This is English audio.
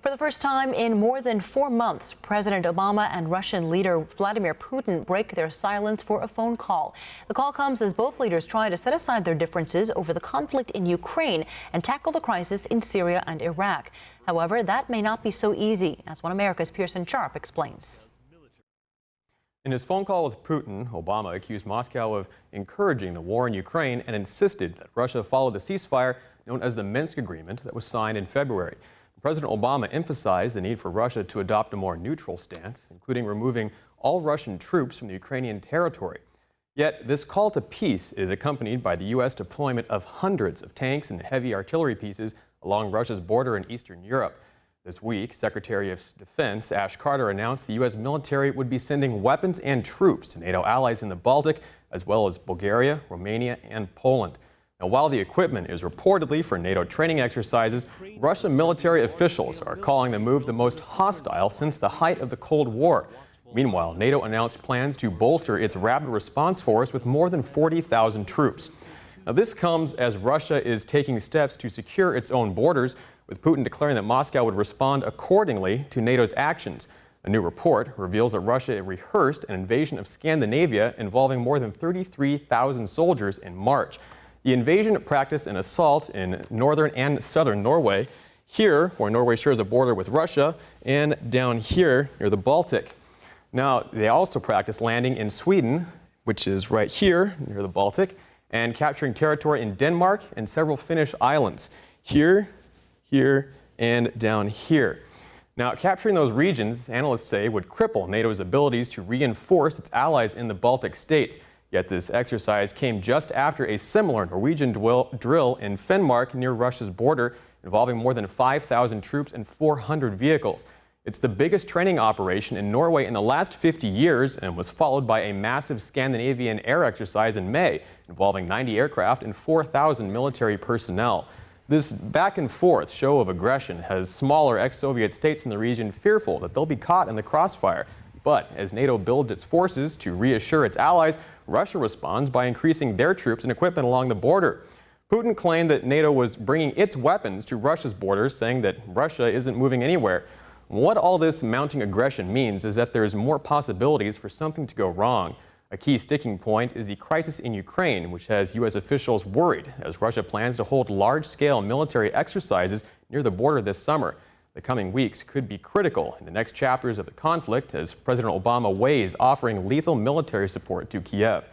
For the first time in more than 4 months, President Obama and Russian leader Vladimir Putin break their silence for a phone call. The call comes as both leaders try to set aside their differences over the conflict in Ukraine and tackle the crisis in Syria and Iraq. However, that may not be so easy, as One America's Pearson Sharpe explains. In his phone call with Putin, Obama accused Moscow of encouraging the war in Ukraine and insisted that Russia follow the ceasefire known as the Minsk Agreement that was signed in February. President Obama emphasized the need for Russia to adopt a more neutral stance, including removing all Russian troops from the Ukrainian territory. Yet this call to peace is accompanied by the U.S. deployment of hundreds of tanks and heavy artillery pieces along Russia's border in Eastern Europe. This week, Secretary of Defense Ash Carter announced the U.S. military would be sending weapons and troops to NATO allies in the Baltic, as well as Bulgaria, Romania, and Poland. Now, while the equipment is reportedly for NATO training exercises, Russian military officials are calling the move the most hostile since the height of the Cold War. Meanwhile, NATO announced plans to bolster its rapid response force with more than 40,000 troops. Now, this comes as Russia is taking steps to secure its own borders, with Putin declaring that Moscow would respond accordingly to NATO's actions. A new report reveals that Russia rehearsed an invasion of Scandinavia involving more than 33,000 soldiers in March. The invasion practiced an assault in northern and southern Norway, here where Norway shares a border with Russia, and down here near the Baltic. Now, they also practiced landing in Sweden, which is right here near the Baltic, and capturing territory in Denmark and several Finnish islands, here, and down here. Now, capturing those regions, analysts say, would cripple NATO's abilities to reinforce its allies in the Baltic states. Yet this exercise came just after a similar Norwegian drill in Finnmark near Russia's border, involving more than 5,000 troops and 400 vehicles. It's the biggest training operation in Norway in the last 50 years and was followed by a massive Scandinavian air exercise in May, involving 90 aircraft and 4,000 military personnel. This back-and-forth show of aggression has smaller ex-Soviet states in the region fearful that they'll be caught in the crossfire. But as NATO builds its forces to reassure its allies, Russia responds by increasing their troops and equipment along the border. Putin claimed that NATO was bringing its weapons to Russia's borders, saying that Russia isn't moving anywhere. What all this mounting aggression means is that there's more possibilities for something to go wrong. A key sticking point is the crisis in Ukraine, which has U.S. officials worried as Russia plans to hold large-scale military exercises near the border this summer. The coming weeks could be critical in the next chapters of the conflict as President Obama weighs offering lethal military support to Kiev.